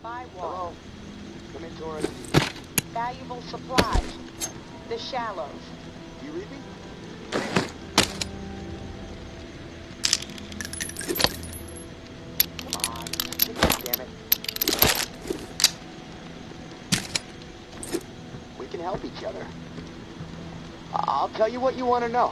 Buy water. Hello. Come in, tourist. Valuable supplies. The shallows. Do you read me? Come on. Damn it. We can help each other. I'll tell you what you want to know.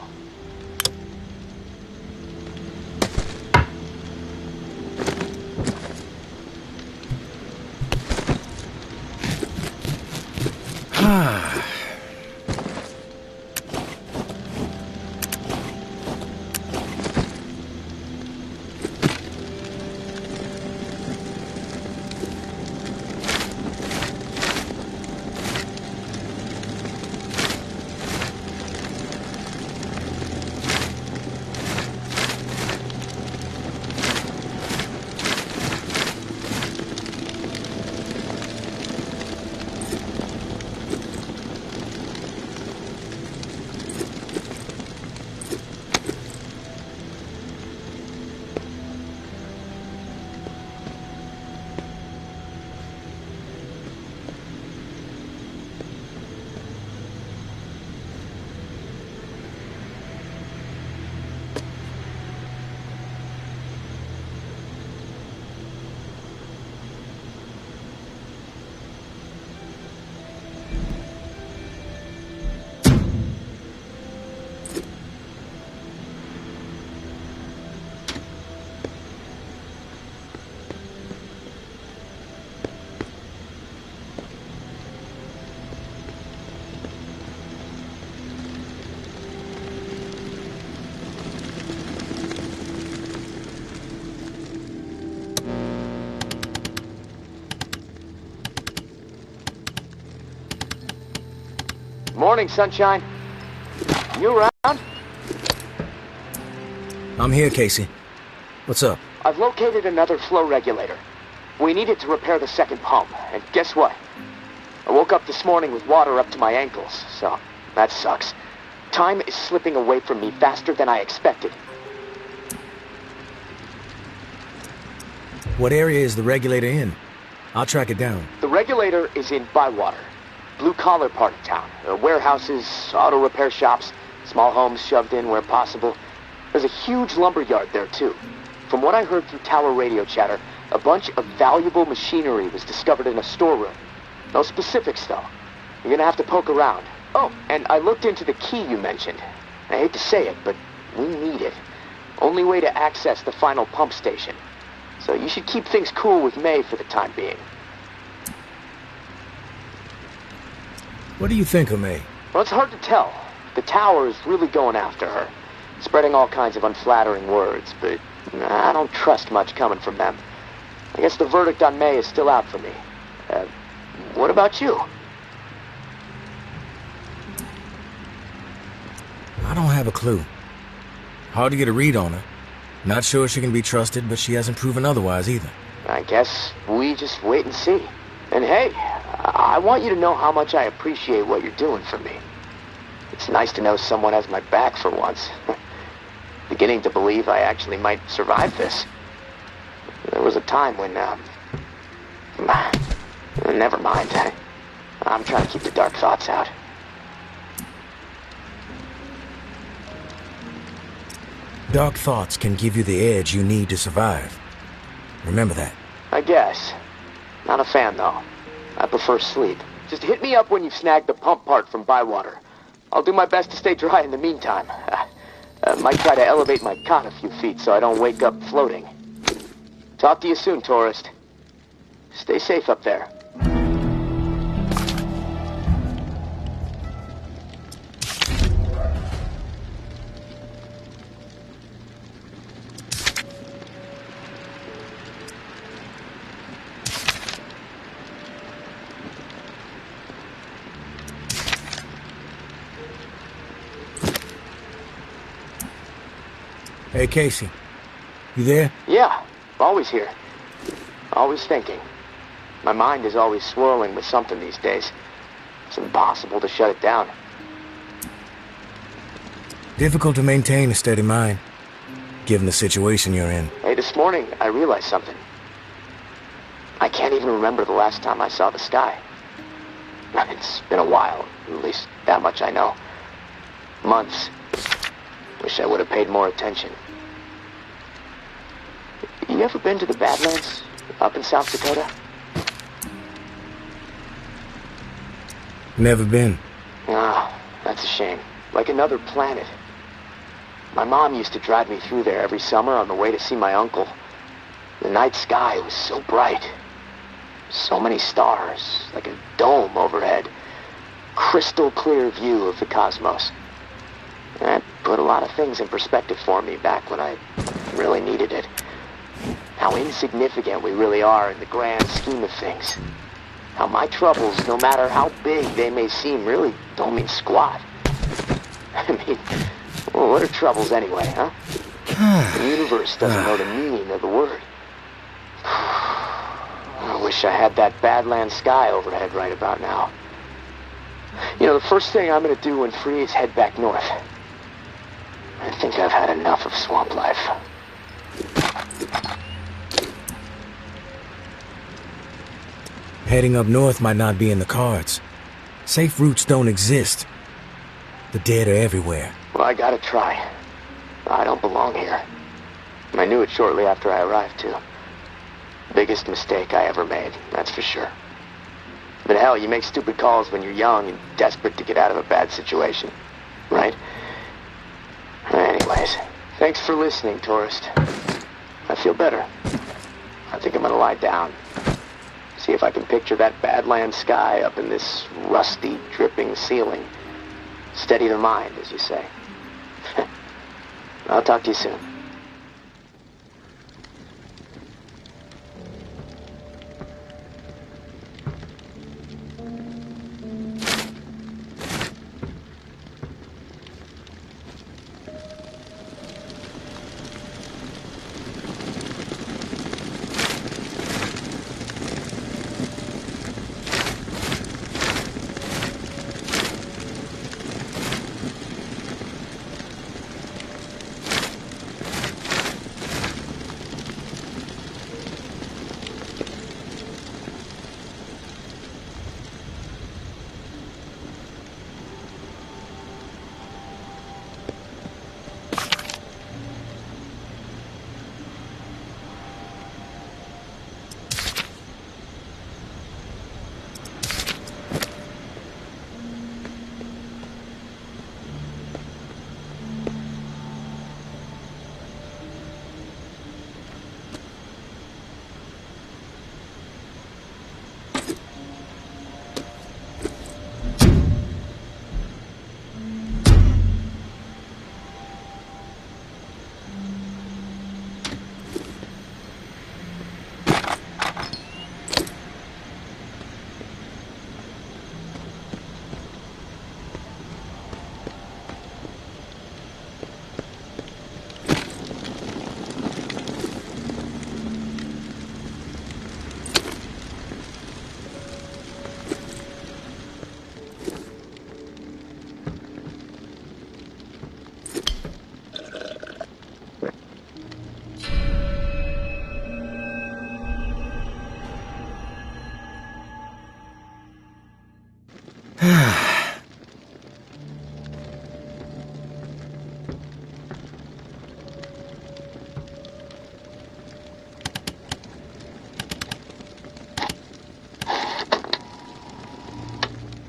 Morning, sunshine. You around? I'm here, Casey. What's up? I've located another flow regulator. We need it to repair the second pump, and guess what? I woke up this morning with water up to my ankles, so that sucks. Time is slipping away from me faster than I expected. What area is the regulator in? I'll track it down. The regulator is in Bywater. Blue-collar part of town. Warehouses, auto repair shops, small homes shoved in where possible. There's a huge lumber yard there, too. From what I heard through tower radio chatter, a bunch of valuable machinery was discovered in a storeroom. No specifics, though. You're gonna have to poke around. Oh, and I looked into the key you mentioned. I hate to say it, but we need it. Only way to access the final pump station. So you should keep things cool with May for the time being. What do you think of May? Well, it's hard to tell. The tower is really going after her, spreading all kinds of unflattering words, but I don't trust much coming from them. I guess the verdict on May is still out for me. What about you? I don't have a clue. Hard to get a read on her. Not sure she can be trusted, but she hasn't proven otherwise either. I guess we just wait and see. And hey, I want you to know how much I appreciate what you're doing for me. It's nice to know someone has my back for once. Beginning to believe I actually might survive this. There was a time when, never mind. I'm trying to keep the dark thoughts out. Dark thoughts can give you the edge you need to survive. Remember that. I guess. Not a fan, though. I prefer sleep. Just hit me up when you've snagged the pump part from Bywater. I'll do my best to stay dry in the meantime. Might try to elevate my cot a few feet so I don't wake up floating. Talk to you soon, tourist. Stay safe up there. Hey, Casey. You there? Yeah, always here. Always thinking. My mind is always swirling with something these days. It's impossible to shut it down. Difficult to maintain a steady mind, given the situation you're in. Hey, this morning I realized something. I can't even remember the last time I saw the sky. It's been a while, at least that much I know. Months. Wish I would have paid more attention. You ever been to the Badlands up in South Dakota? Never been. Oh, that's a shame. Like another planet. My mom used to drive me through there every summer on the way to see my uncle. The night sky was so bright. So many stars, like a dome overhead. Crystal clear view of the cosmos. That put a lot of things in perspective for me back when I really needed it. How insignificant we really are in the grand scheme of things. How my troubles, no matter how big they may seem, really don't mean squat. I mean, well, what are troubles anyway, huh? The universe doesn't know the meaning of the word. I wish I had that Badlands sky overhead right about now. You know, the first thing I'm gonna do when free is head back north. I think I've had enough of swamp life. Heading up north might not be in the cards. Safe routes don't exist. The dead are everywhere. Well, I gotta try. I don't belong here. I knew it shortly after I arrived, too. Biggest mistake I ever made, that's for sure. But hell, you make stupid calls when you're young and desperate to get out of a bad situation, right? Anyways, thanks for listening, tourist. I feel better. I think I'm gonna lie down. See if I can picture that Badlands sky up in this rusty, dripping ceiling. Steady the mind, as you say. I'll talk to you soon.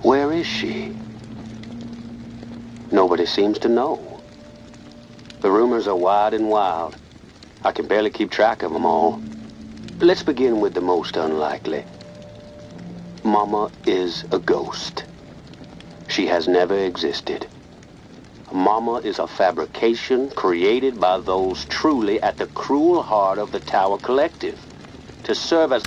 Where is she? Nobody seems to know. The rumors are wide and wild. I can barely keep track of them all. Let's begin with the most unlikely. Mama is a ghost. She has never existed. Mama is a fabrication created by those truly at the cruel heart of the Tower Collective to serve as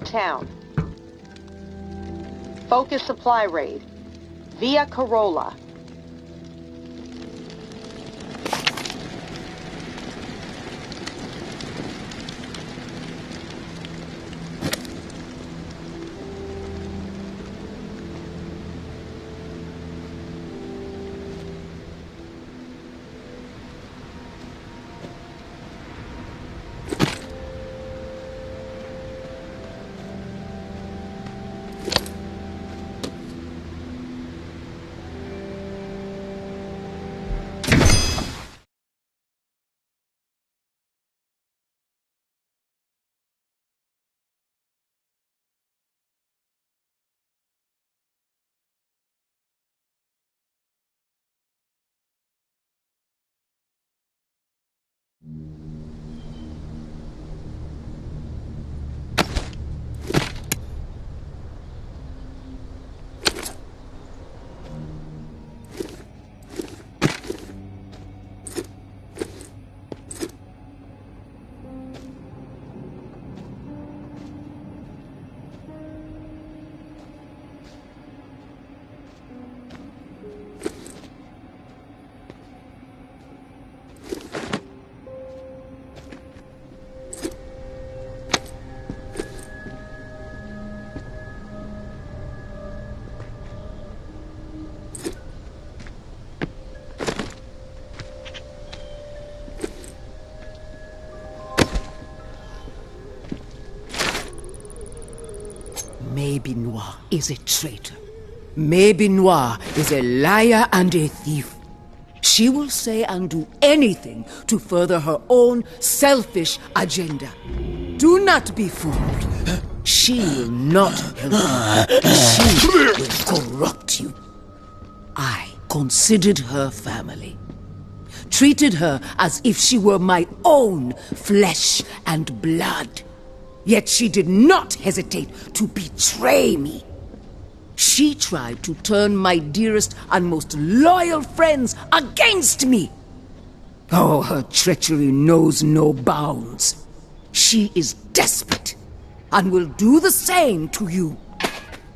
town. Focus supply raid. Via Corolla. Maybe Noir is a traitor. Maybe Noir is a liar and a thief. She will say and do anything to further her own selfish agenda. Do not be fooled. She will not help you. She will corrupt you. I considered her family. Treated her as if she were my own flesh and blood. Yet she did not hesitate to betray me. She tried to turn my dearest and most loyal friends against me. Oh, her treachery knows no bounds. She is desperate and will do the same to you.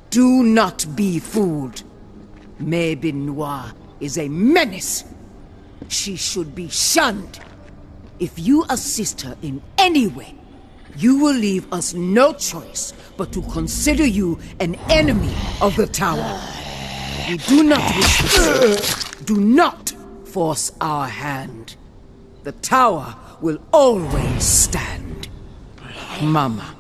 Do not be fooled. Maybe Noir is a menace. She should be shunned. If you assist her in any way, you will leave us no choice but to consider you an enemy of the tower. We do not wish this. Do not force our hand. The tower will always stand. Mama.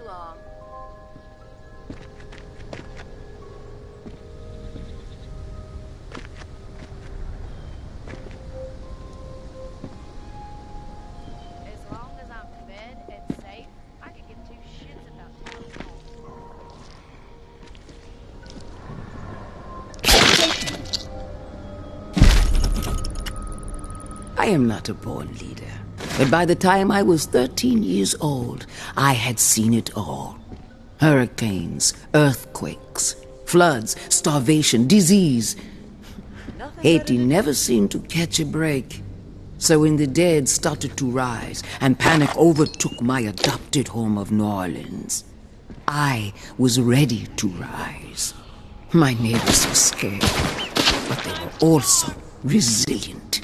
long. As long as I'm fed and safe, I could give two shits about town hall. I am not a born leader, but by the time I was 13 years old, I had seen it all. Hurricanes, earthquakes, floods, starvation, disease. Haiti never seemed to catch a break. So when the dead started to rise and panic overtook my adopted home of New Orleans, I was ready to rise. My neighbors were scared, but they were also resilient.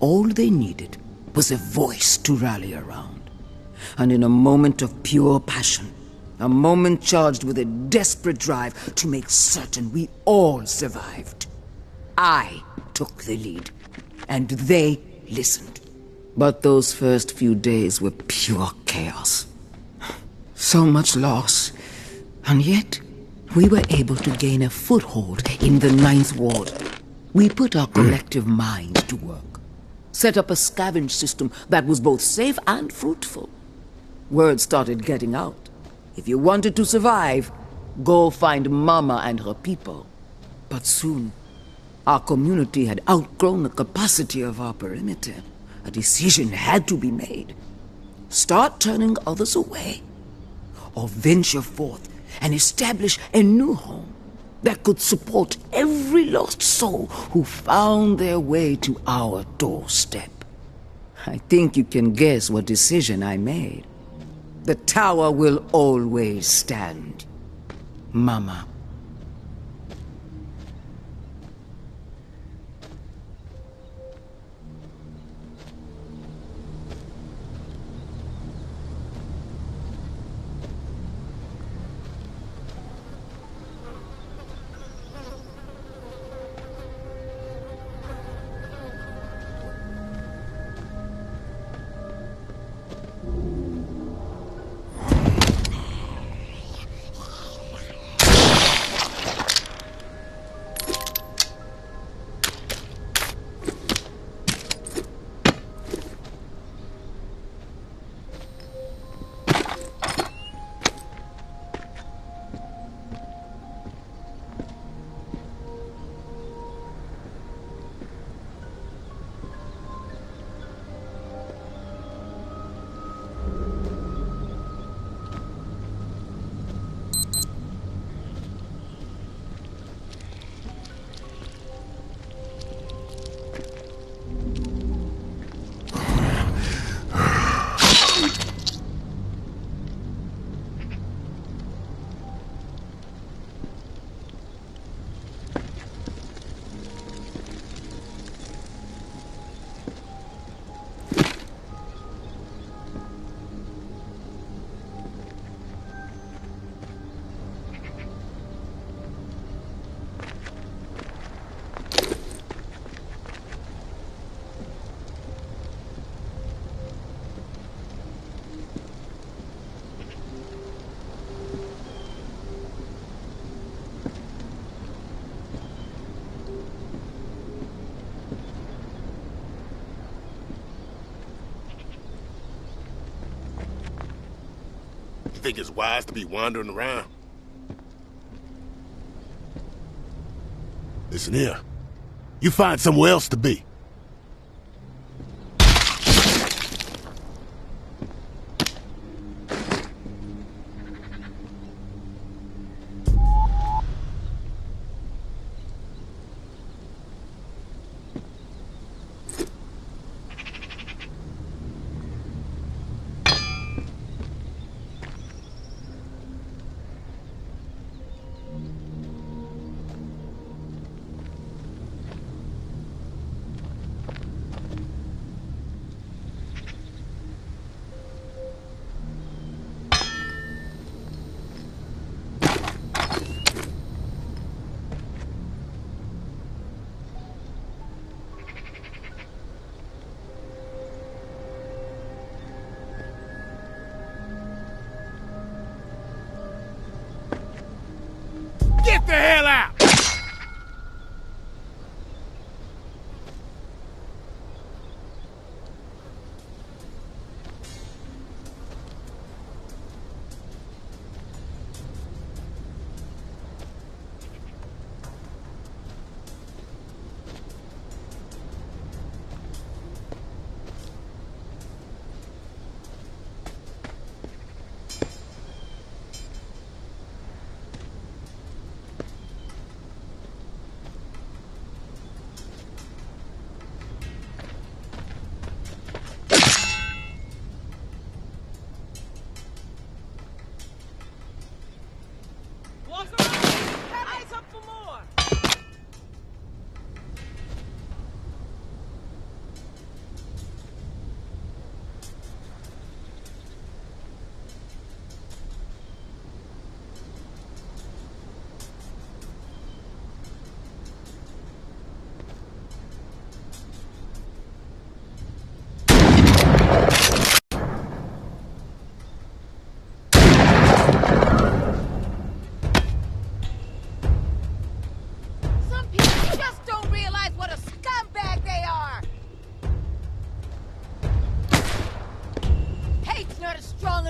All they needed was a voice to rally around. And in a moment of pure passion, a moment charged with a desperate drive to make certain we all survived, I took the lead, and they listened. But those first few days were pure chaos. So much loss, and yet we were able to gain a foothold in the Ninth Ward. We put our collective minds to work, set up a scavenge system that was both safe and fruitful. Word started getting out. If you wanted to survive, go find Mama and her people. But soon, our community had outgrown the capacity of our perimeter. A decision had to be made. Start turning others away, or venture forth and establish a new home that could support every lost soul who found their way to our doorstep. I think you can guess what decision I made. The tower will always stand. Mama. You think it's wise to be wandering around? Listen here. You find somewhere else to be.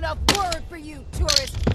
enough word for you, tourist.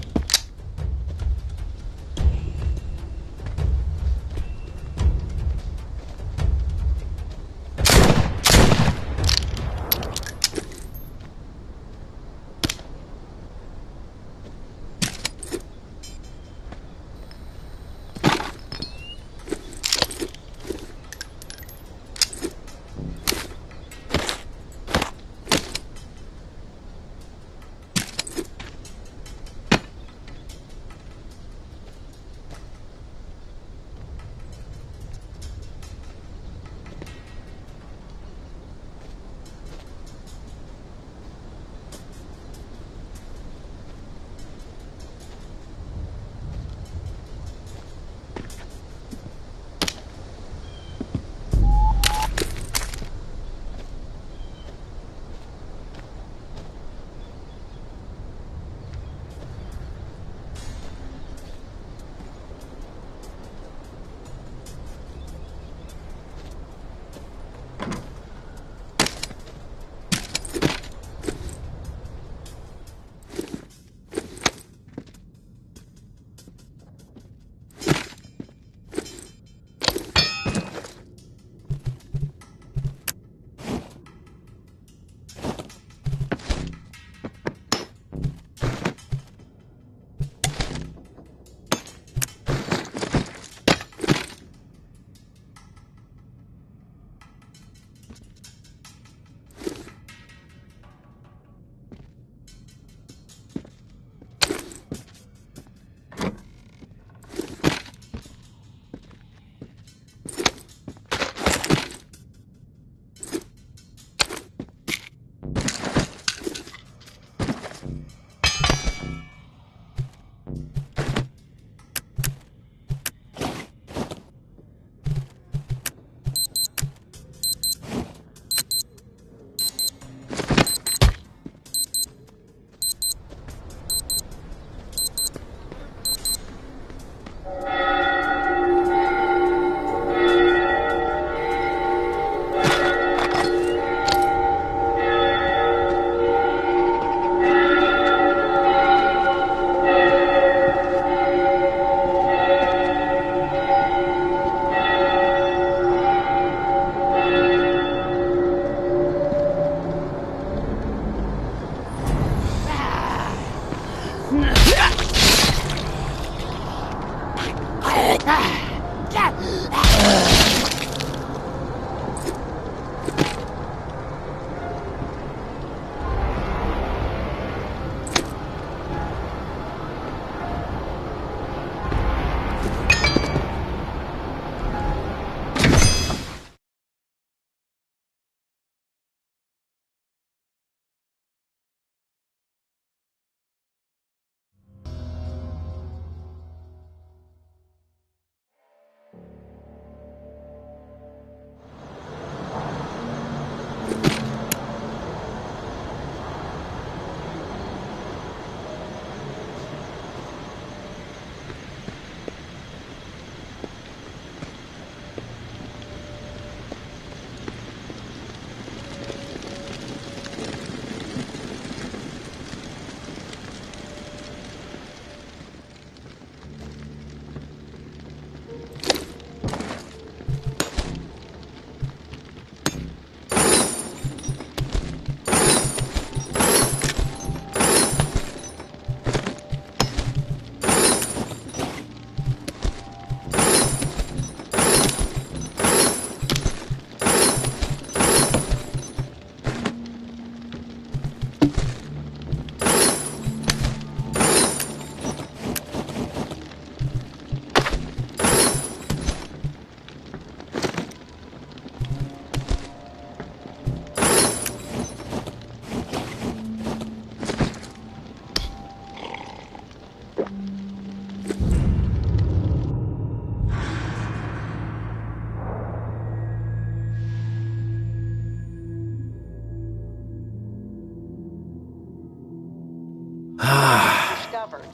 Discovered.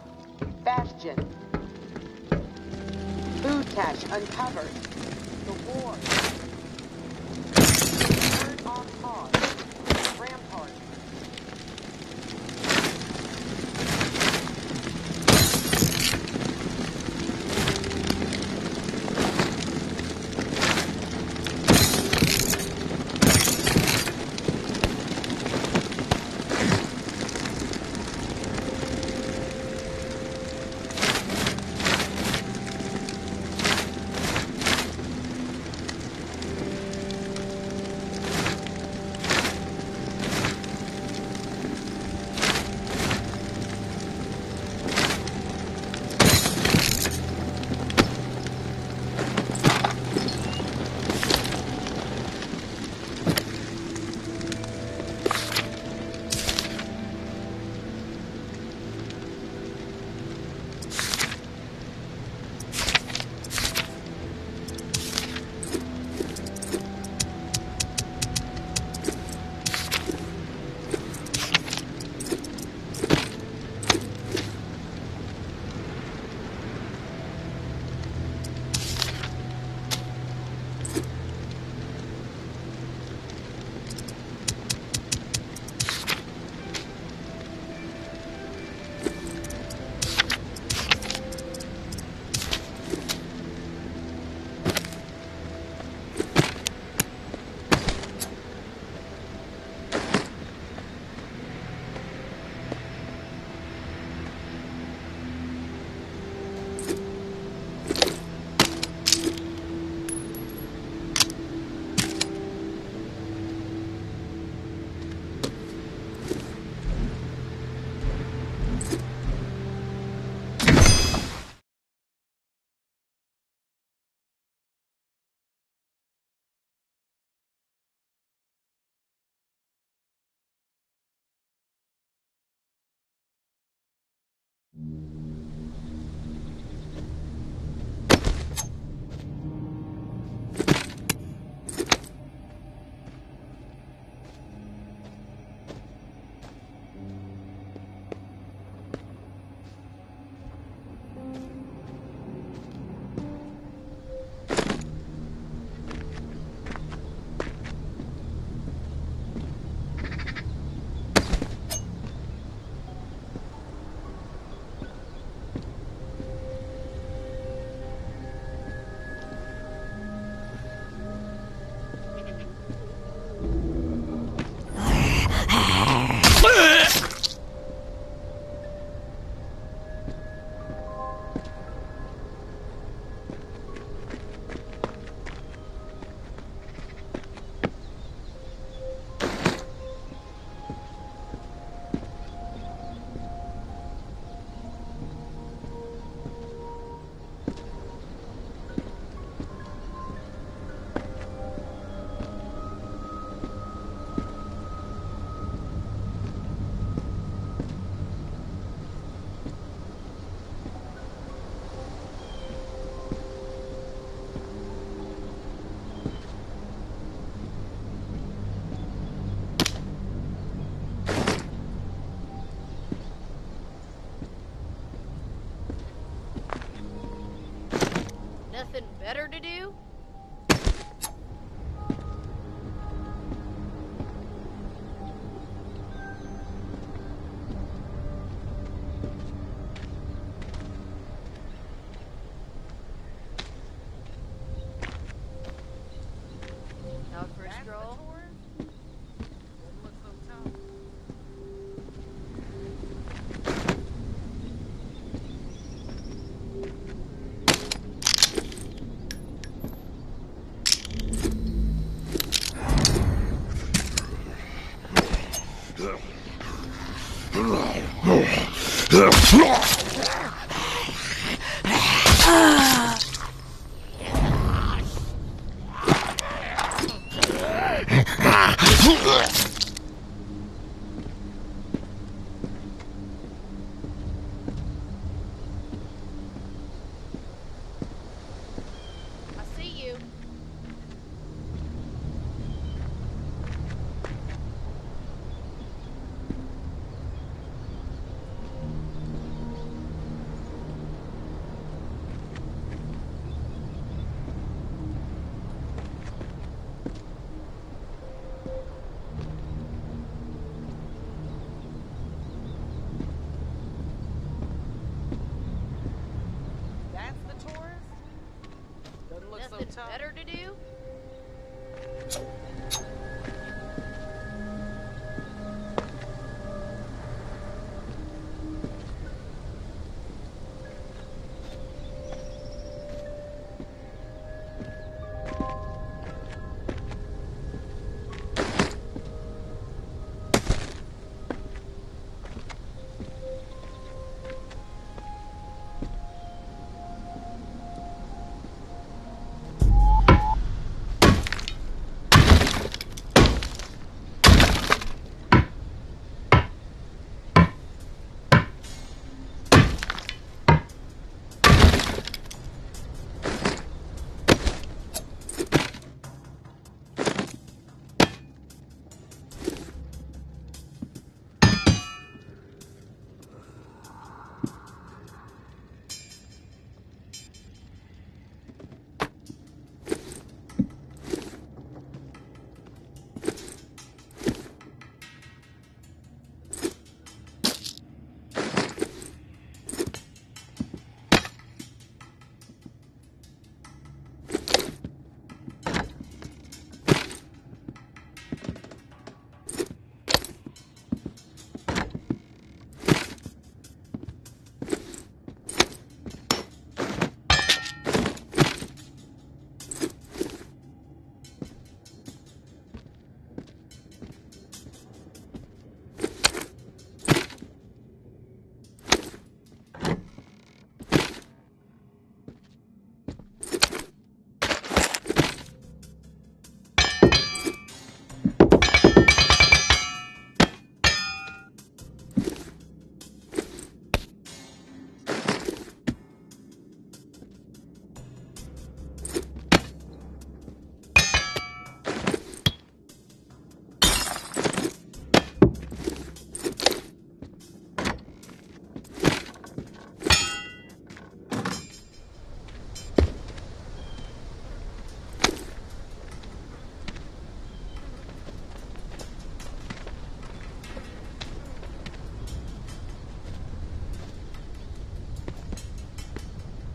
Bastion. Food cache uncovered. The war. Third on pause. Rampart. Nothing better to do? Out for a stroll? I see you. That's the tourist? Doesn't look Nothing so tough. better to do?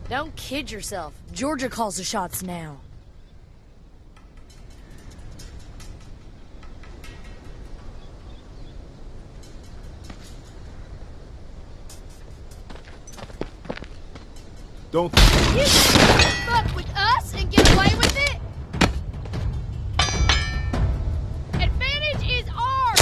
Don't kid yourself. Georgia calls the shots now. Don't... You fuck with us and get away with it? Advantage is ours!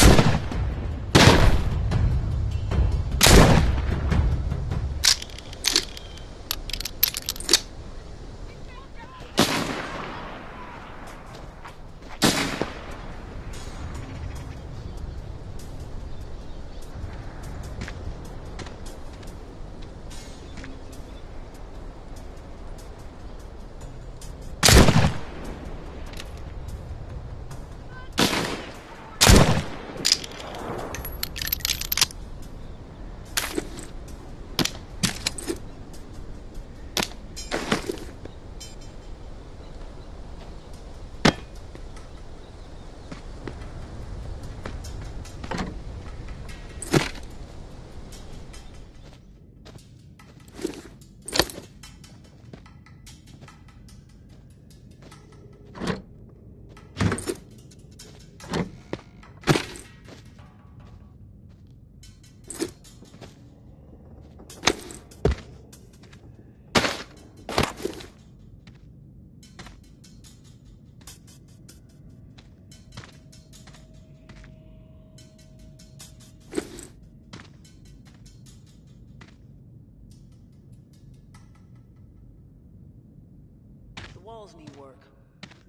The walls need work.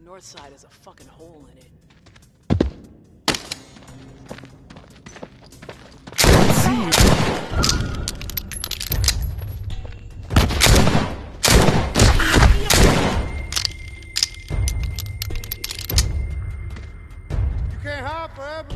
North side has a fucking hole in it. You can't hide forever.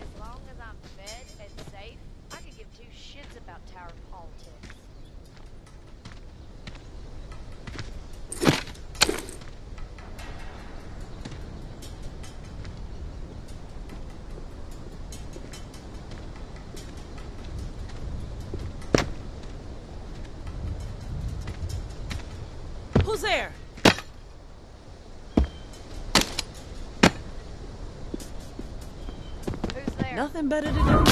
As long as I'm fed and safe, I could give two shits about tower politics. Who's there? Who's there? Nothing better to do.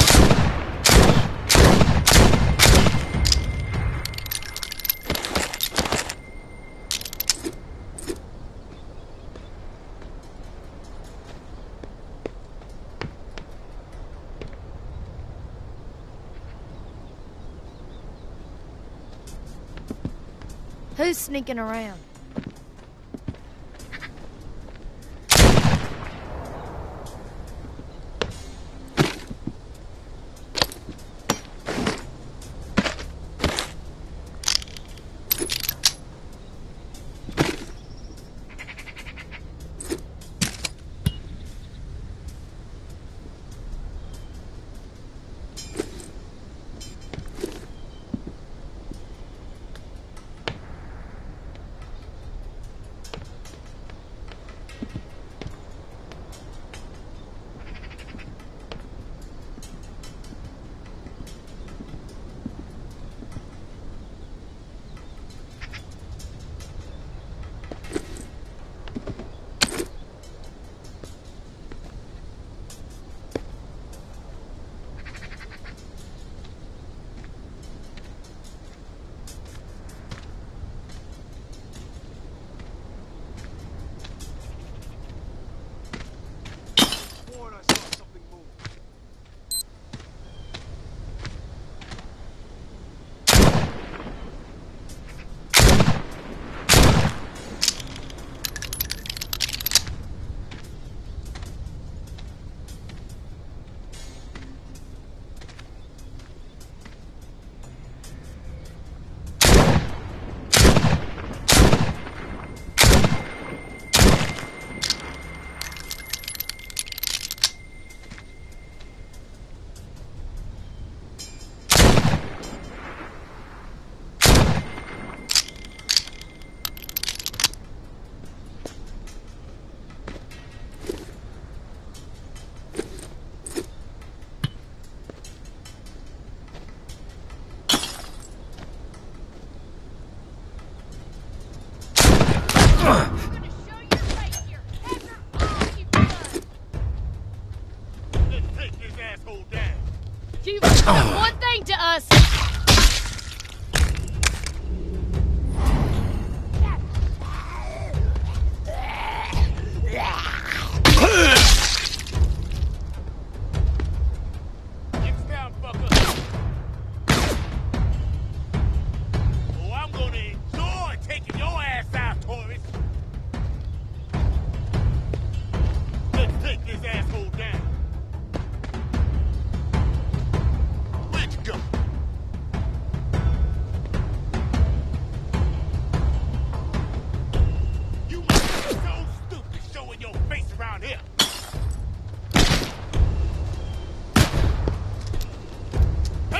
Who's sneaking around?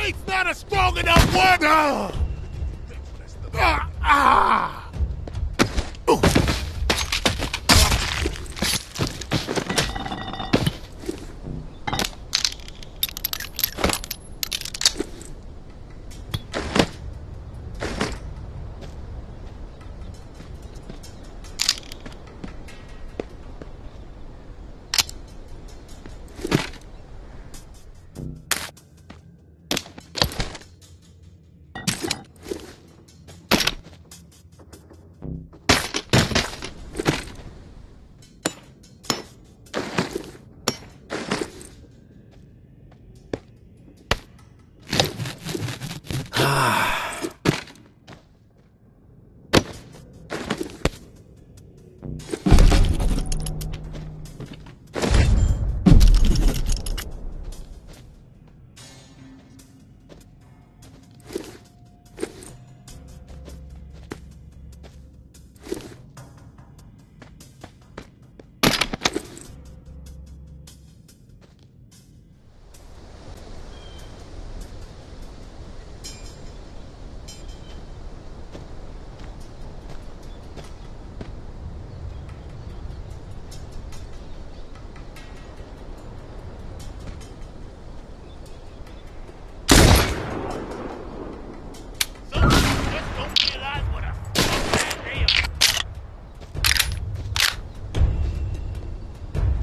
Weight's not a strong enough word!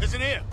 Listen here.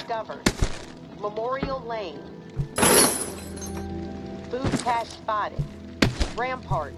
Discovered. Memorial Lane. Food cache spotted. Rampart.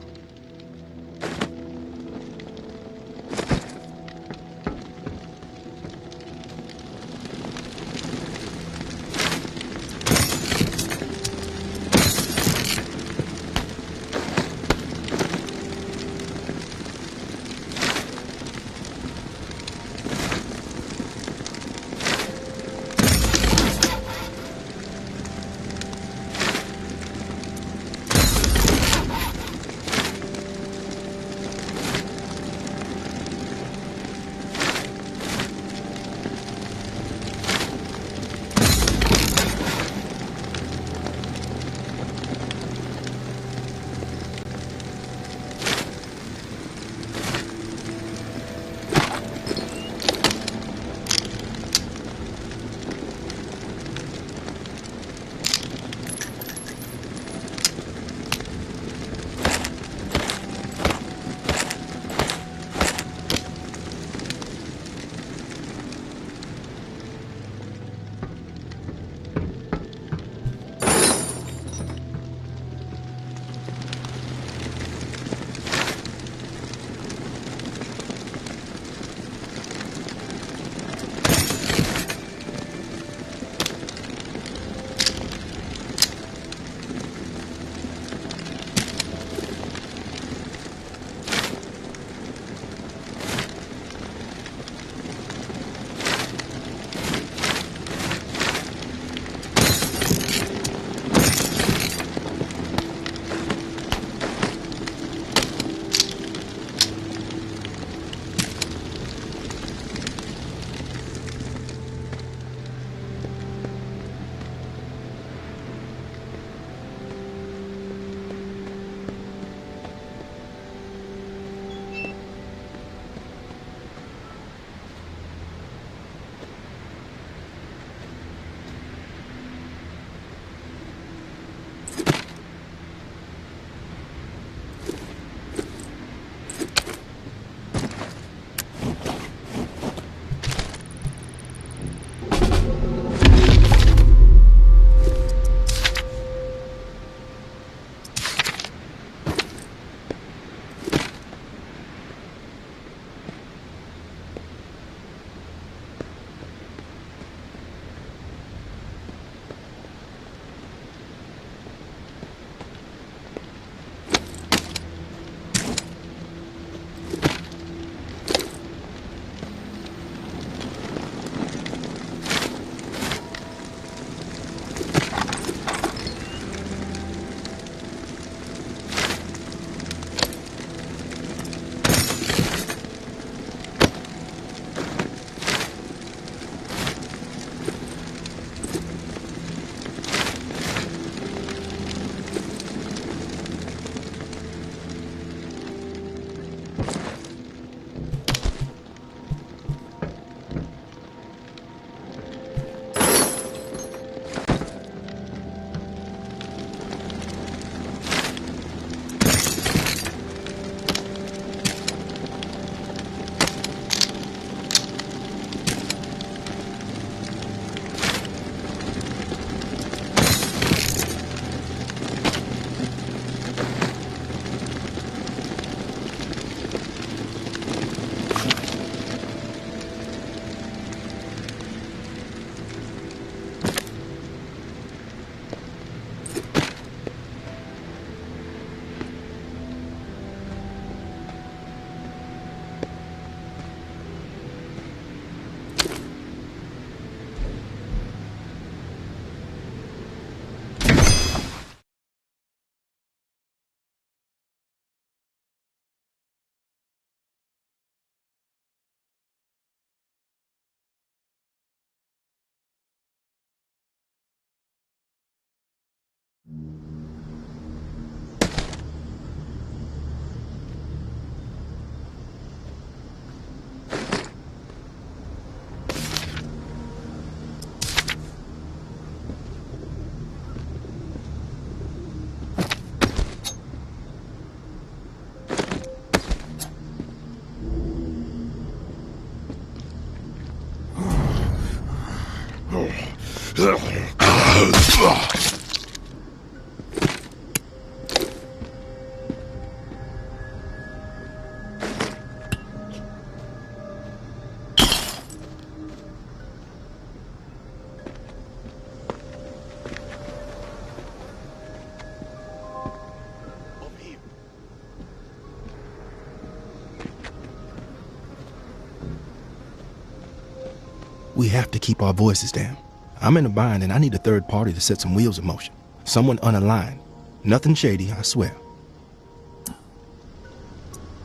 We have to keep our voices down. I'm in a bind and I need a third party to set some wheels in motion. Someone unaligned. Nothing shady, I swear.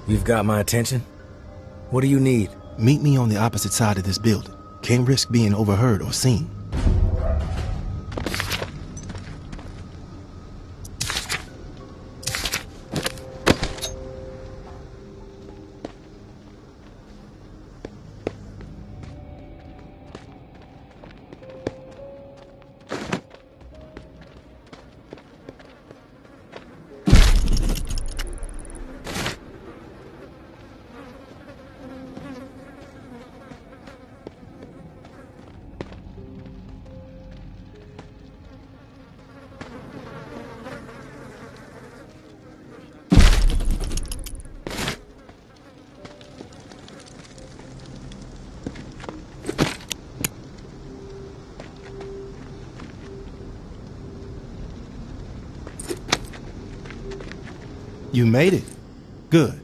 You've got my attention. What do you need? Meet me on the opposite side of this building. Can't risk being overheard or seen. You made it. Good.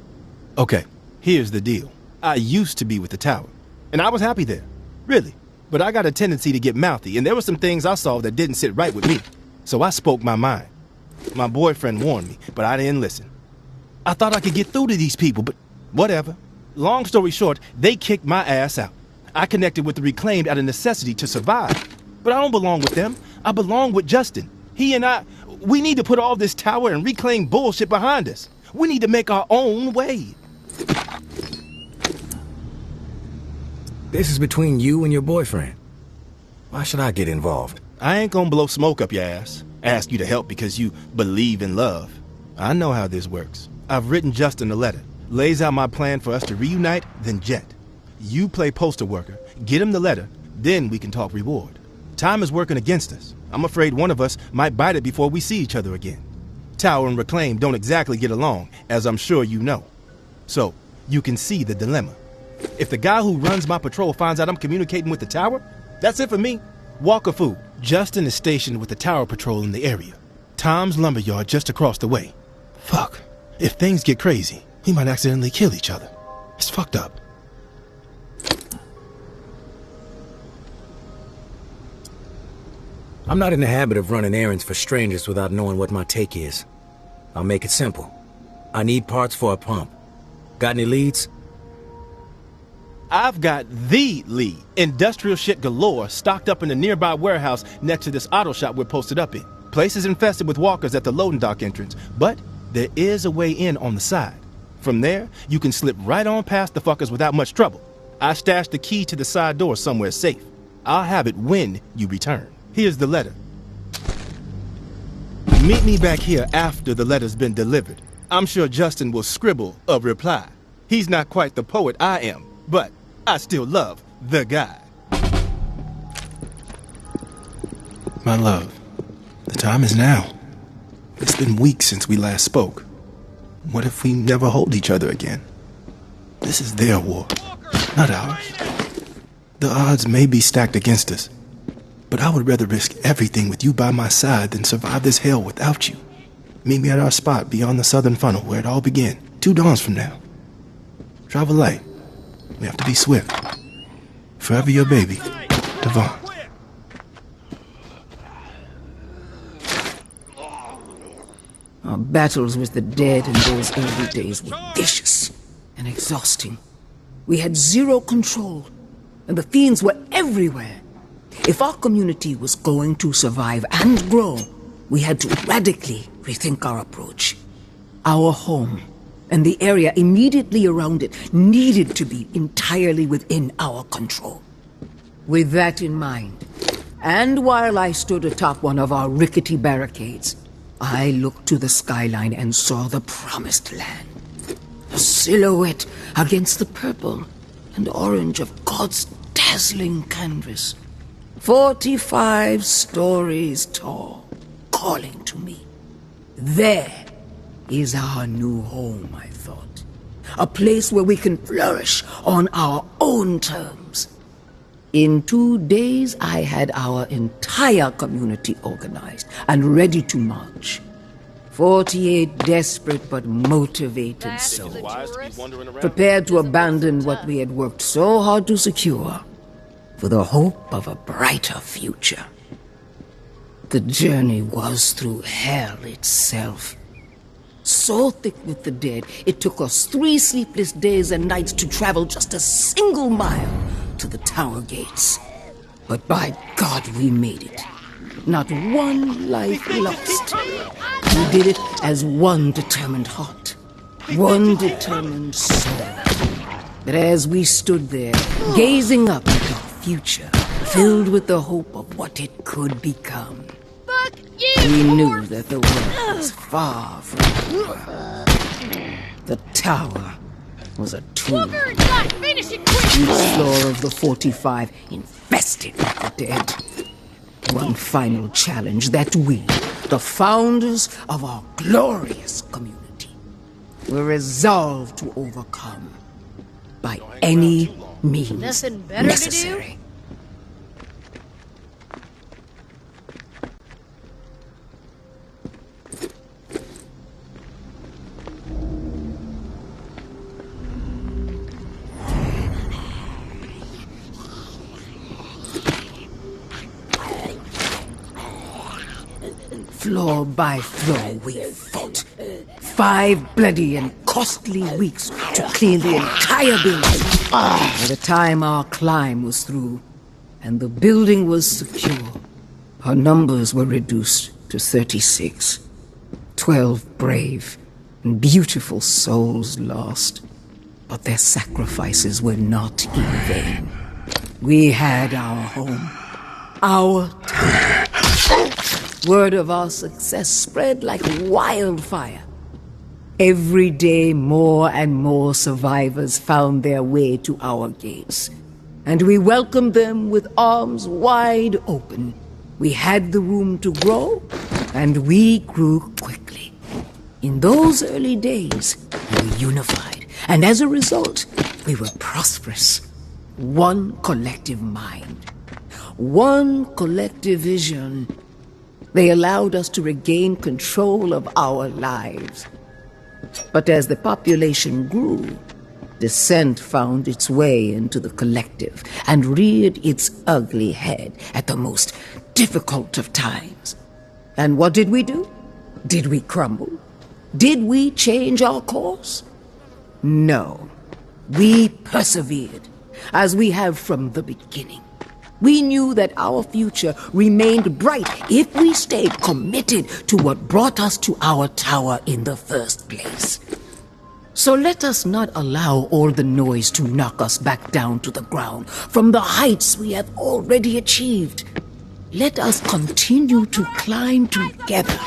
Okay, here's the deal. I used to be with the tower, and I was happy there. Really. But I got a tendency to get mouthy, and there were some things I saw that didn't sit right with me. So I spoke my mind. My boyfriend warned me, but I didn't listen. I thought I could get through to these people, but whatever. Long story short, they kicked my ass out. I connected with the Reclaimed out of necessity to survive. But I don't belong with them. I belong with Justin. He and I, we need to put all this tower and Reclaim bullshit behind us. We need to make our own way. This is between you and your boyfriend. Why should I get involved? I ain't gonna blow smoke up your ass. Ask you to help because you believe in love. I know how this works. I've written Justin a letter. Lays out my plan for us to reunite, then jet. You play poster worker, get him the letter, then we can talk reward. Time is working against us. I'm afraid one of us might bite it before we see each other again. Tower and Reclaim don't exactly get along, as I'm sure you know. So, you can see the dilemma. If the guy who runs my patrol finds out I'm communicating with the tower, that's it for me. Walker food. Justin is stationed with the tower patrol in the area. Tom's lumberyard just across the way. Fuck. If things get crazy, we might accidentally kill each other. It's fucked up. I'm not in the habit of running errands for strangers without knowing what my take is. I'll make it simple. I need parts for a pump. Got any leads? I've got the lead. Industrial shit galore stocked up in the nearby warehouse next to this auto shop we're posted up in. Place is infested with walkers at the loading dock entrance, but there is a way in on the side. From there, you can slip right on past the fuckers without much trouble. I stashed the key to the side door somewhere safe. I'll have it when you return. Here's the letter. Meet me back here after the letter's been delivered. I'm sure Justin will scribble a reply. He's not quite the poet I am, but I still love the guy. My love, the time is now. It's been weeks since we last spoke. What if we never hold each other again? This is their war, not ours. The odds may be stacked against us, but I would rather risk everything with you by my side than survive this hell without you. Meet me at our spot beyond the southern funnel where it all began, 2 dawns from now. Travel light. We have to be swift. Forever your baby, Devon. Our battles with the dead in those early days were vicious and exhausting. We had zero control, and the fiends were everywhere. If our community was going to survive and grow, we had to radically rethink our approach. Our home and the area immediately around it needed to be entirely within our control. With that in mind, and while I stood atop one of our rickety barricades, I looked to the skyline and saw the promised land. A silhouette against the purple and orange of God's dazzling canvas. 45 stories tall, calling to me. There is our new home, I thought. A place where we can flourish on our own terms. In 2 days, I had our entire community organized and ready to march. 48 desperate but motivated souls, prepared to abandon what we had worked so hard to secure for the hope of a brighter future. The journey was through hell itself. So thick with the dead, it took us 3 sleepless days and nights to travel just a single mile to the tower gates. But by God, we made it. Not one life lost. We did it as one determined heart, one determined soul. But as we stood there, gazing up at our future, filled with the hope of what it could become, Fuck you! we knew that the world was far from over. The tower was a tool. Booger, not finish it quick! Each floor of the 45 infested with the dead. One final challenge that we, the founders of our glorious community, were resolved to overcome by any means Nothing better necessary. Floor by floor we fought. 5 bloody and costly weeks to clean the entire building. By the time our climb was through and the building was secure, our numbers were reduced to 36. 12 brave and beautiful souls lost. But their sacrifices were not in vain. We had our home, our town. Word of our success spread like wildfire. Every day, more and more survivors found their way to our gates, and we welcomed them with arms wide open. We had the room to grow, and we grew quickly. In those early days, we were unified, and as a result, we were prosperous. One collective mind, one collective vision. They allowed us to regain control of our lives. But as the population grew, dissent found its way into the collective and reared its ugly head at the most difficult of times. And what did we do? Did we crumble? Did we change our course? No. We persevered, as we have from the beginning. We knew that our future remained bright if we stayed committed to what brought us to our tower in the first place. So let us not allow all the noise to knock us back down to the ground from the heights we have already achieved. Let us continue to climb together.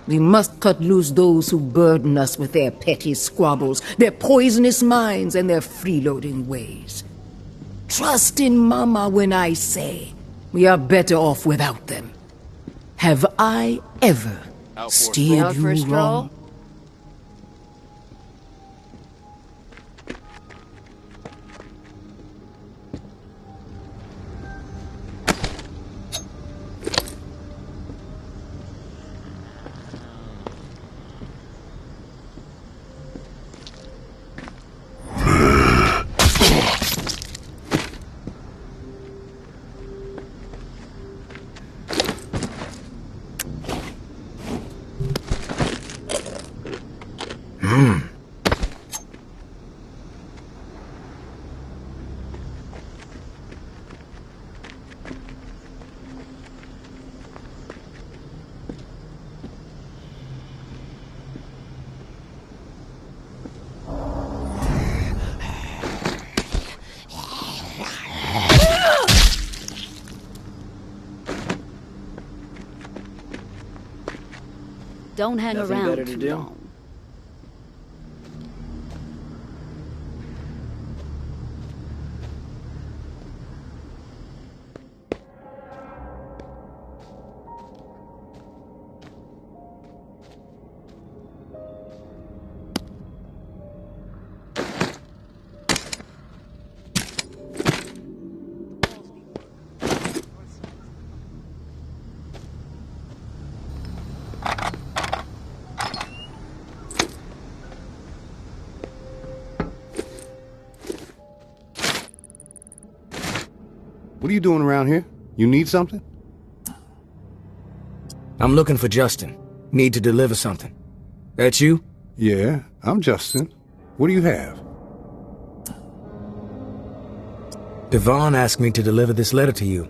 We must cut loose those who burden us with their petty squabbles, their poisonous minds, and their freeloading ways. Trust in Mama when I say we are better off without them. Have I ever steered you wrong? Don't hang Nothing around better to too do? long. What are you doing around here? You need something? I'm looking for Justin. Need to deliver something. That you? Yeah, I'm Justin. What do you have? Devon asked me to deliver this letter to you.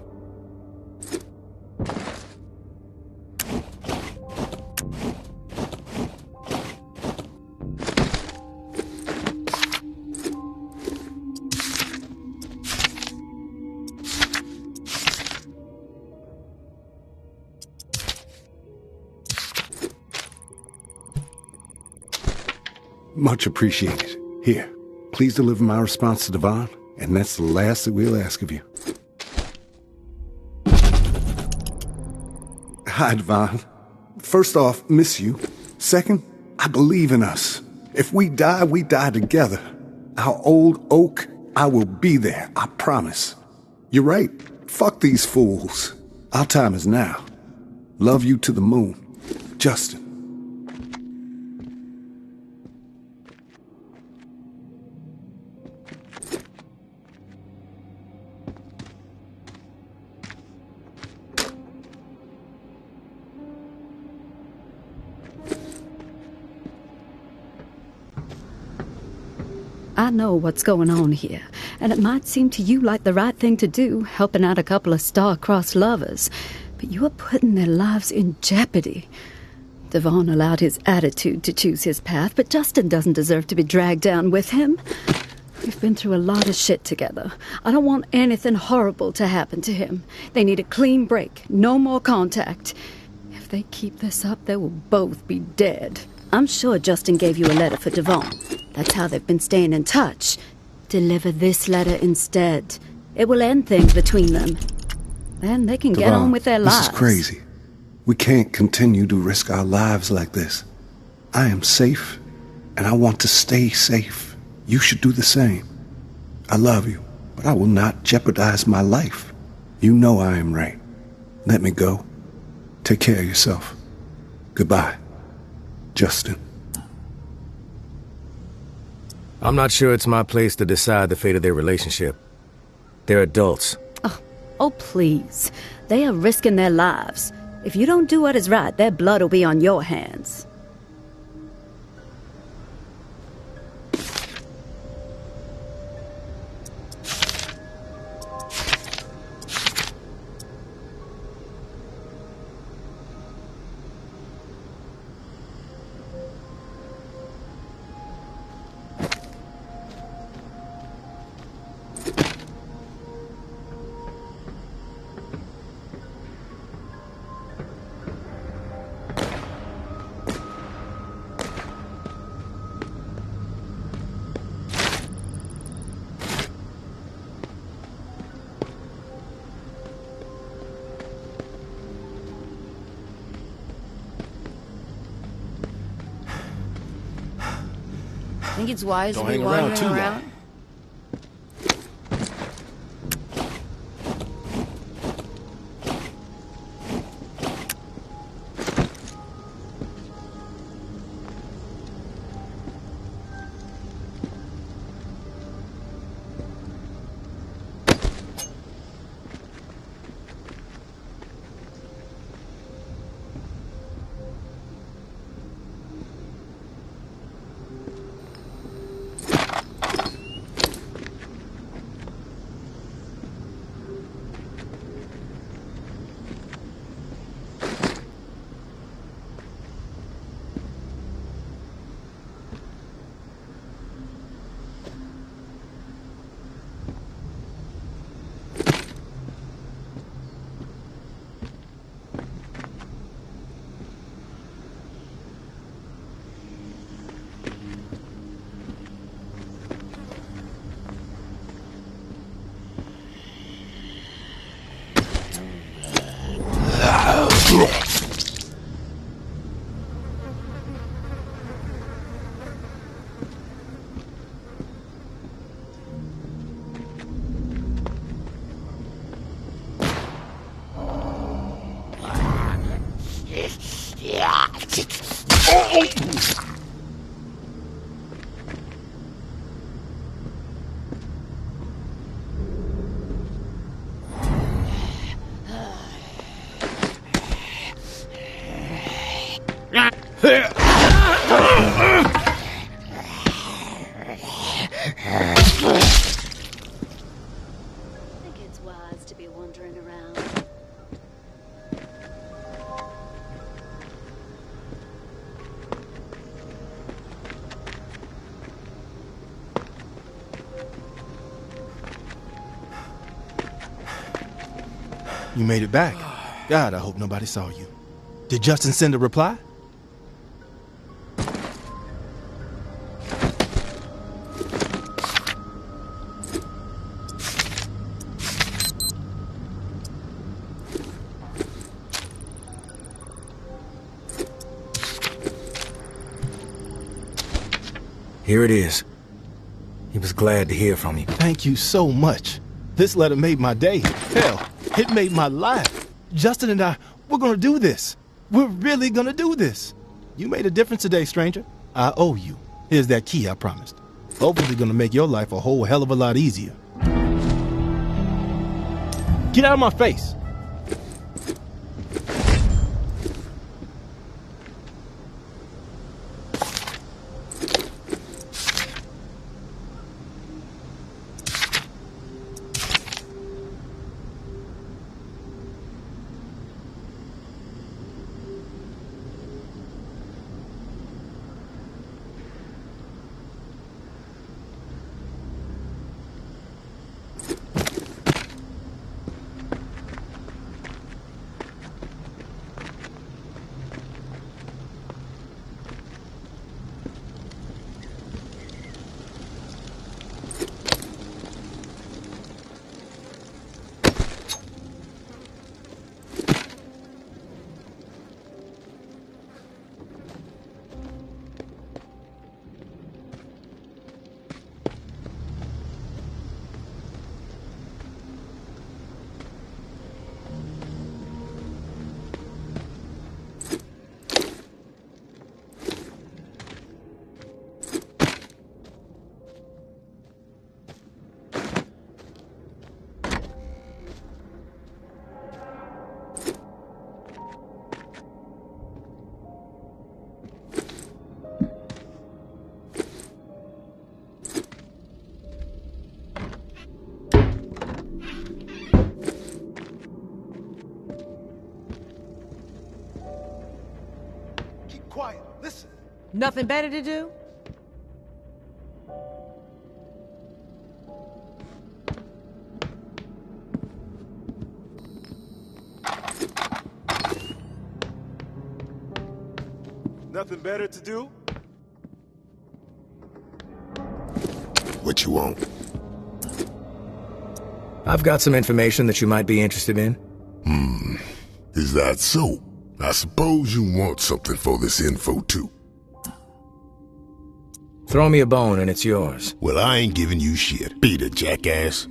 Much appreciated. Here, please deliver my response to Devon, and that's the last that we'll ask of you. Hi, Devon. First off, miss you. Second, I believe in us. If we die together. Our old oak, I will be there, I promise. You're right. Fuck these fools. Our time is now. Love you to the moon. Justin. I know what's going on here, and it might seem to you like the right thing to do, helping out a couple of star-crossed lovers, but you are putting their lives in jeopardy. Devon allowed his attitude to choose his path, but Justin doesn't deserve to be dragged down with him. We've been through a lot of shit together. I don't want anything horrible to happen to him. They need a clean break, no more contact. If they keep this up, they will both be dead. I'm sure Justin gave you a letter for Devon. That's how they've been staying in touch. Deliver this letter instead. It will end things between them. Then they can get on with their lives. This is crazy. We can't continue to risk our lives like this. I am safe, and I want to stay safe. You should do the same. I love you, but I will not jeopardize my life. You know I am right. Let me go. Take care of yourself. Goodbye, Justin. I'm not sure it's my place to decide the fate of their relationship. They're adults. Oh, please. They are risking their lives. If you don't do what is right, their blood will be on your hands. Think it's wise Don't to be hang around wandering too long. around? It's wise to be wandering around. You made it back. God, I hope nobody saw you. Did Justin send a reply? Here it is. He was glad to hear from you. Thank you so much. This letter made my day. Hell, it made my life. Justin and I, we're gonna do this. We're really gonna do this. You made a difference today, stranger. I owe you. Here's that key I promised. Hopefully gonna make your life a whole hell of a lot easier. Get out of my face. Quiet, listen. Nothing better to do? Nothing better to do? What you want? I've got some information that you might be interested in. Is that so? I suppose you want something for this info too. Throw me a bone and it's yours. Well, I ain't giving you shit. Beat it, jackass.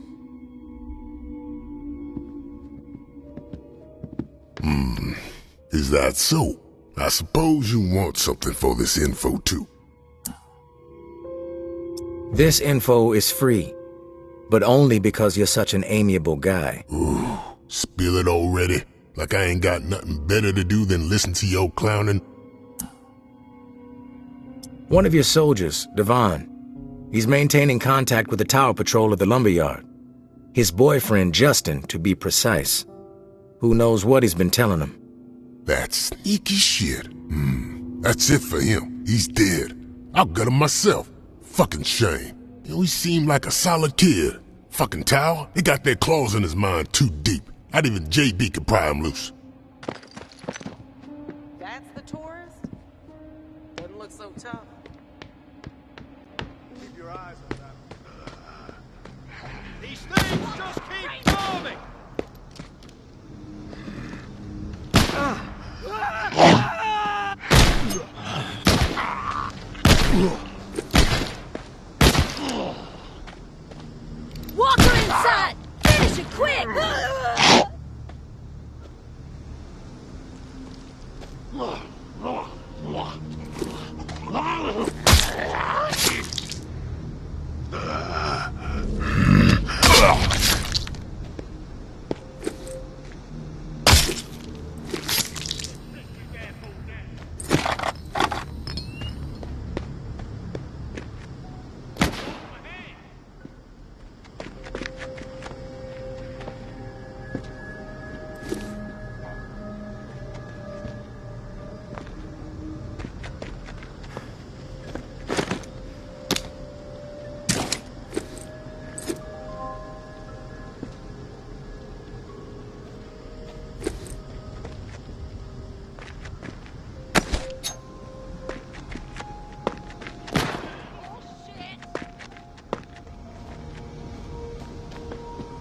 Is that so? I suppose you want something for this info too. This info is free, but only because you're such an amiable guy. Ooh, spill it already? Like I ain't got nothing better to do than listen to your clowning? One of your soldiers, Devon, he's maintaining contact with the tower patrol of the lumberyard. His boyfriend, Justin, to be precise. Who knows what he's been telling him? That sneaky shit. That's it for him. He's dead. I'll gut him myself. Fucking shame. He always seemed like a solid kid. Fucking tower, they got their claws in his mind too deep. Not even JB could pry him loose. That's the tourist? Doesn't look so tough. Keep your eyes on that. These things just keep coming! Walk her inside! Finish it quick!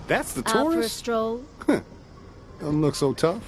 That's the Out for a tourist? stroll? Doesn't look so tough.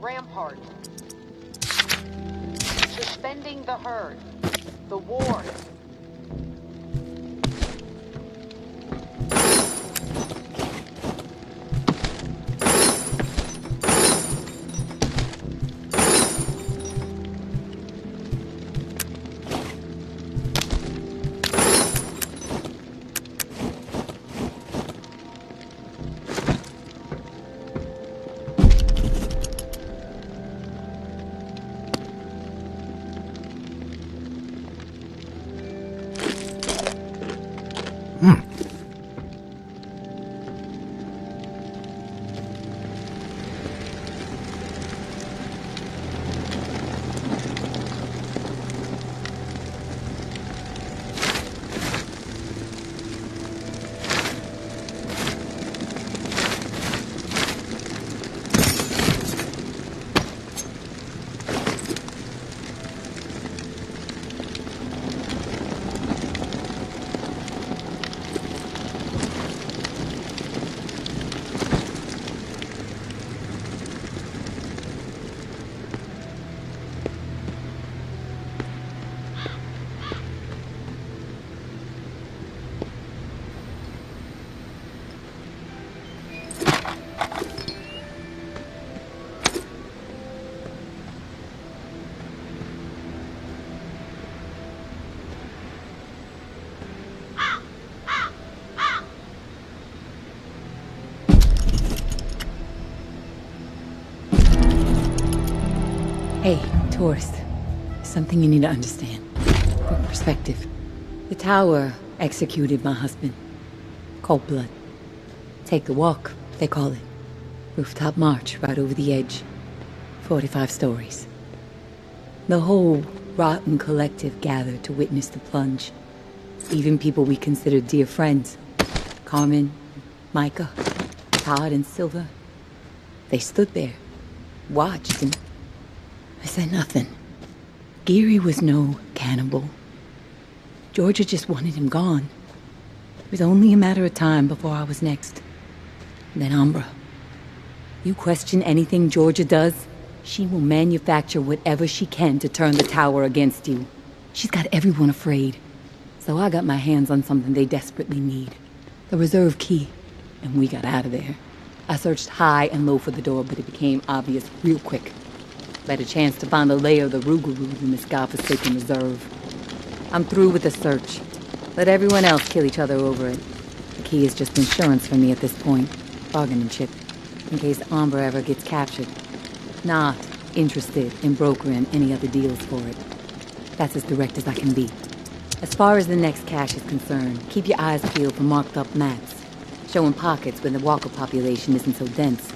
Rampart. Suspending the herd. The war. Hey, tourist. Something you need to understand. For perspective. The tower Executed my husband. Cold blood. Take the walk, they call it. Rooftop march right over the edge. 45 stories. The whole rotten collective gathered to witness the plunge. Even people we considered dear friends. Carmen, Micah, Todd, and Silver. They stood there, watched, and I said nothing. Geary was no cannibal. Georgia just wanted him gone. It was only a matter of time before I was next. Then Umbra. You question anything Georgia does, she will manufacture whatever she can to turn the tower against you. She's got everyone afraid. So I got my hands on something they desperately need. The reserve key. And we got out of there. I searched high and low for the door, but it became obvious real quick. Better chance to find the lair of the Rougarou in this godforsaken reserve. I'm through with the search. Let everyone else kill each other over it. The key is just insurance for me at this point. Bargaining chip. In case Amber ever gets captured. Not interested in brokering any other deals for it. That's as direct as I can be. As far as the next cache is concerned, keep your eyes peeled for marked up maps. Showing pockets where the walker population isn't so dense.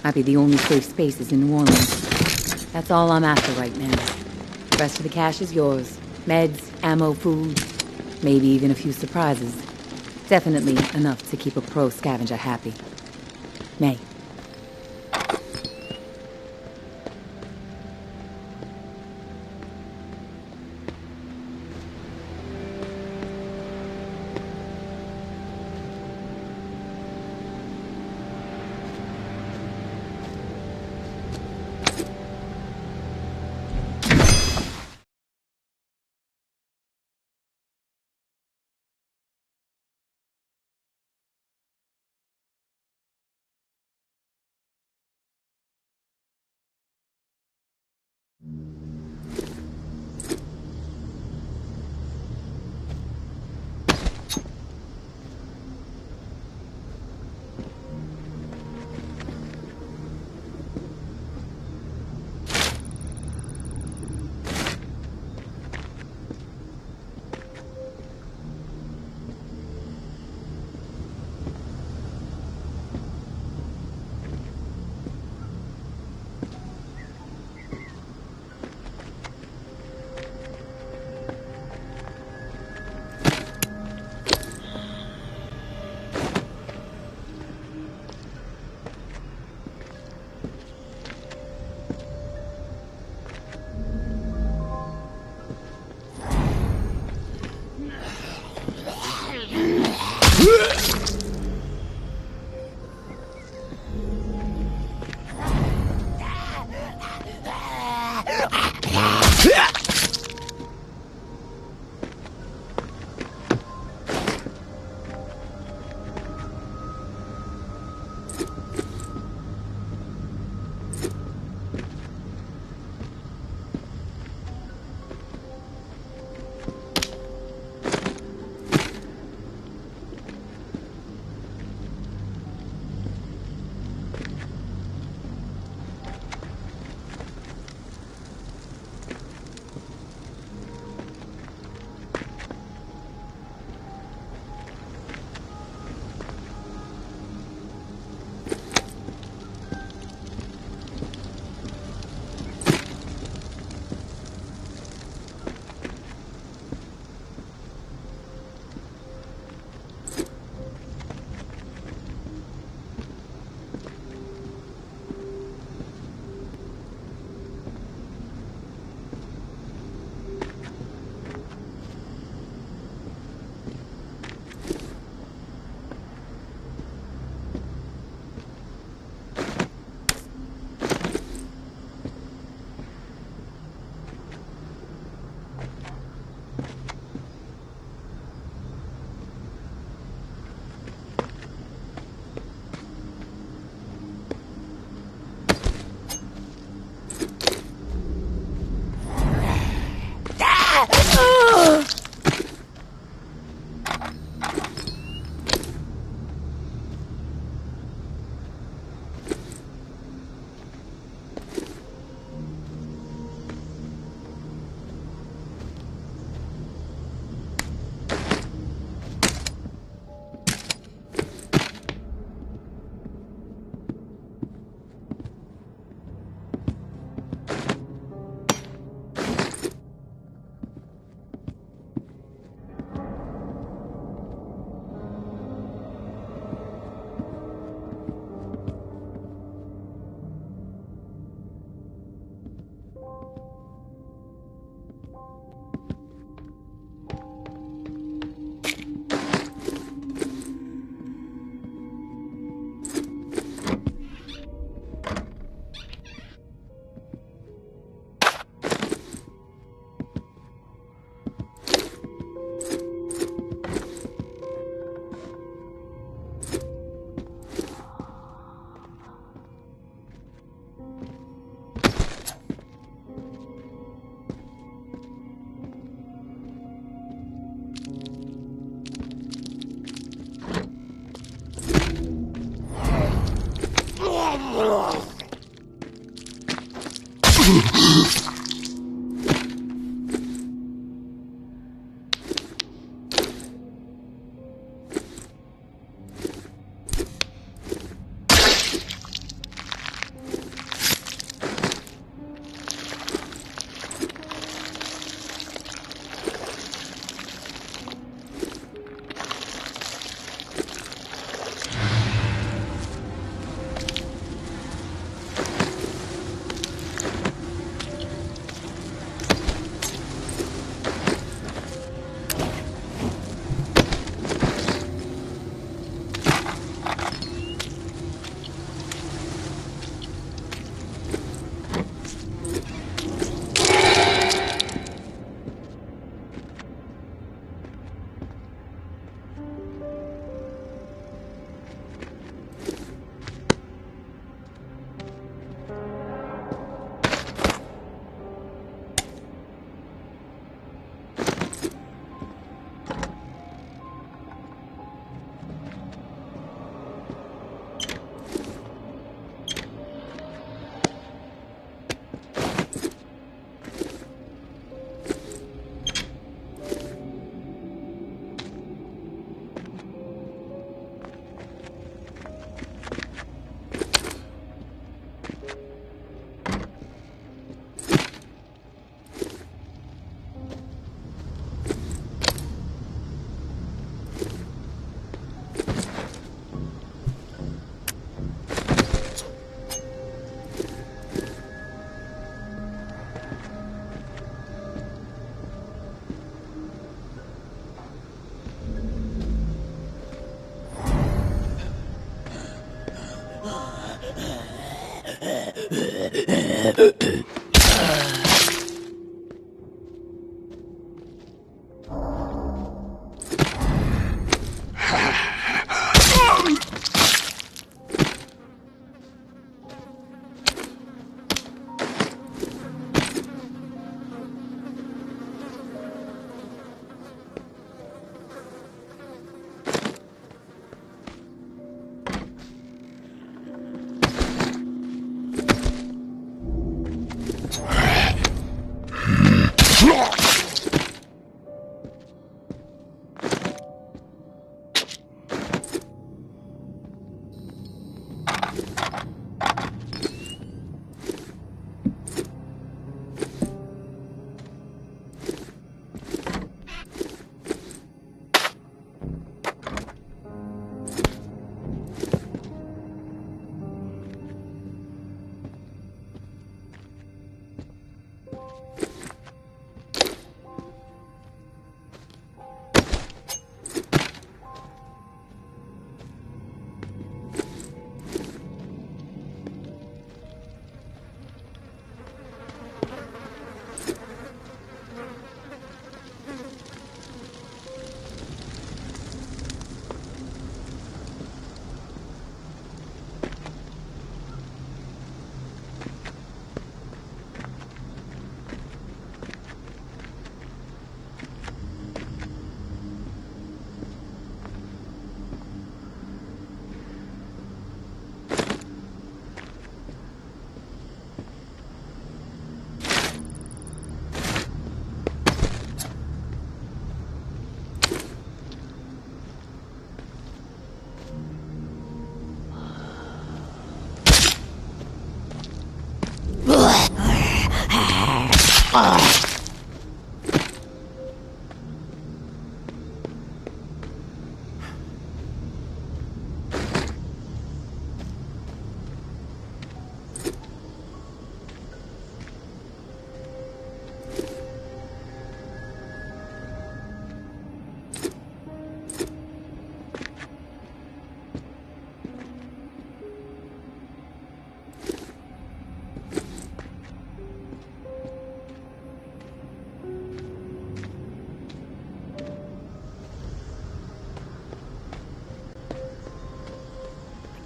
Might be the only safe spaces in New Orleans. That's all I'm after right now. The rest of the cache is yours. Meds, ammo, food, maybe even a few surprises. Definitely enough to keep a pro scavenger happy. May.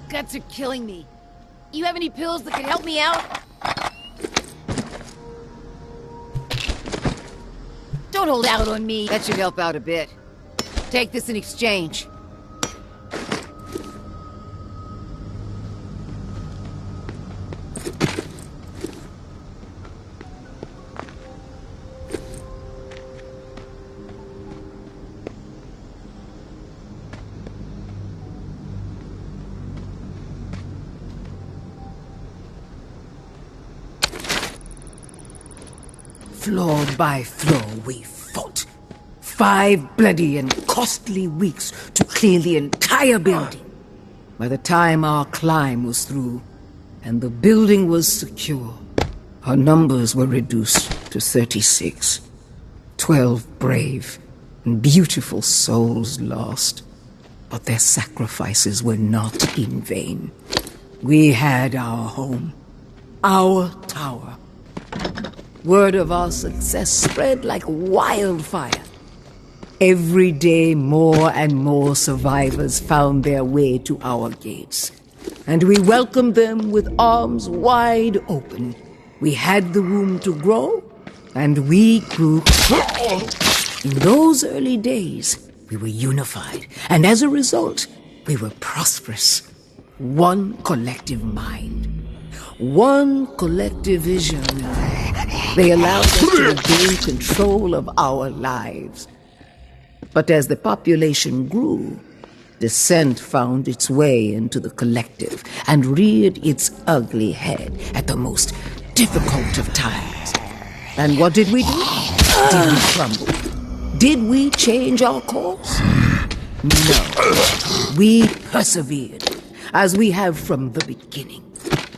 Guts are killing me. You have any pills that can help me out? Don't hold out on me. That should help out a bit. Take this in exchange. Floor by floor we fought. 5 bloody and costly weeks to clear the entire building. By the time our climb was through, and the building was secure, our numbers were reduced to 36. 12 brave and beautiful souls lost. But their sacrifices were not in vain. We had our home, our tower. Word of our success spread like wildfire. Every day, more and more survivors found their way to our gates, and we welcomed them with arms wide open. We had the room to grow, and we grew. In those early days, we were unified, and as a result, we were prosperous. One collective mind. One collective vision. They allowed us to regain control of our lives. But as the population grew, dissent found its way into the collective and reared its ugly head at the most difficult of times. And what did we do? Did we crumble? Did we change our course? No. We persevered, as we have from the beginning.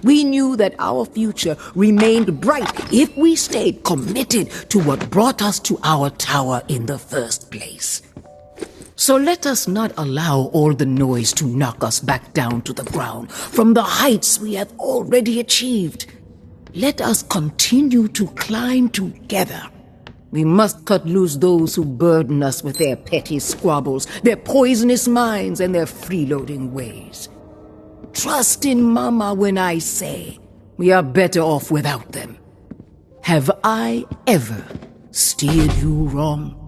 We knew that our future remained bright if we stayed committed to what brought us to our tower in the first place. So let us not allow all the noise to knock us back down to the ground from the heights we have already achieved. Let us continue to climb together. We must cut loose those who burden us with their petty squabbles, their poisonous minds, and their freeloading ways. Trust in Mama when I say we are better off without them. Have I ever steered you wrong?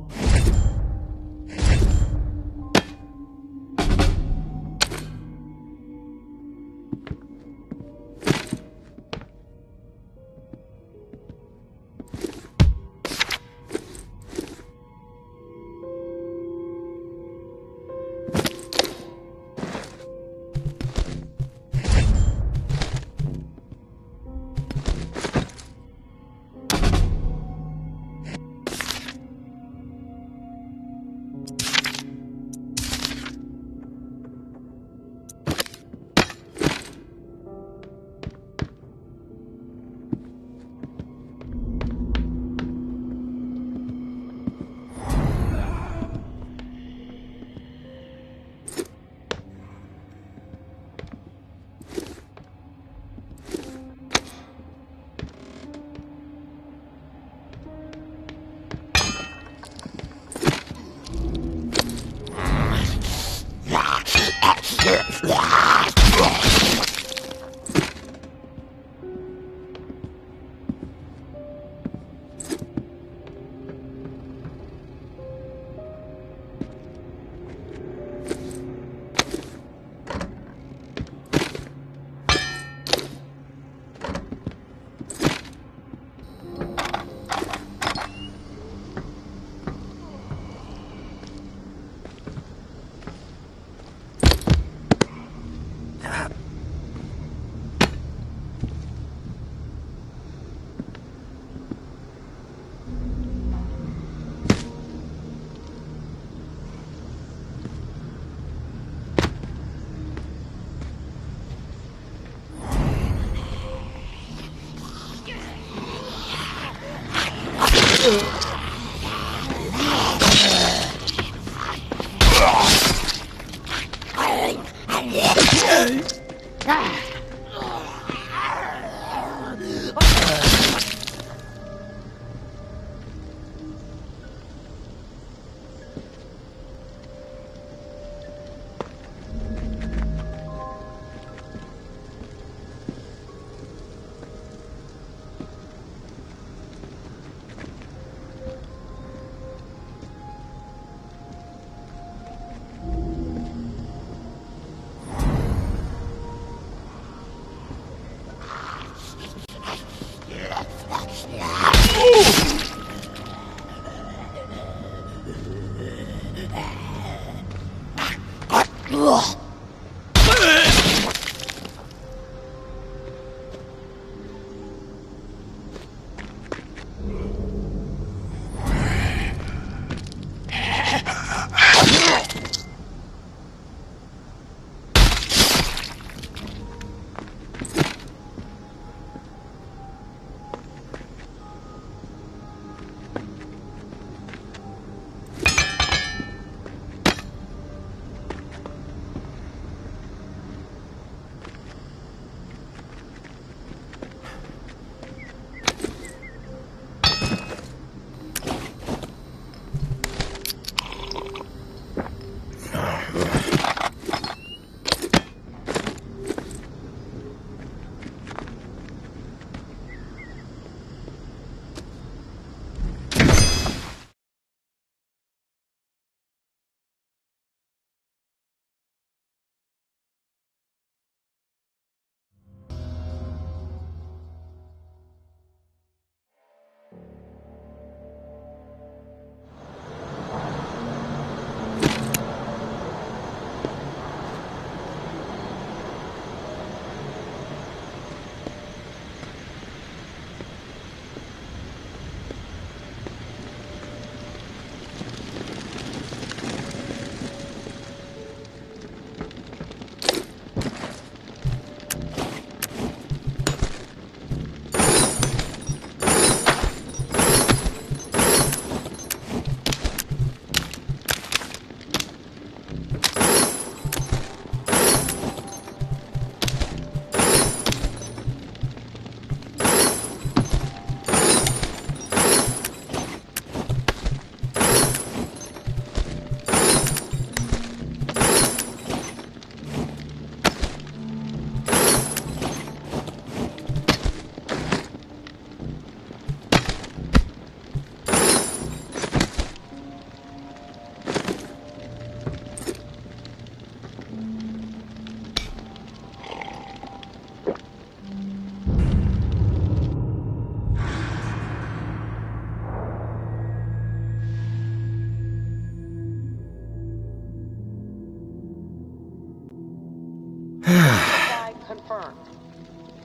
confirmed.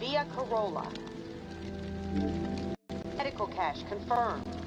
Via Corolla. Medical cache confirmed.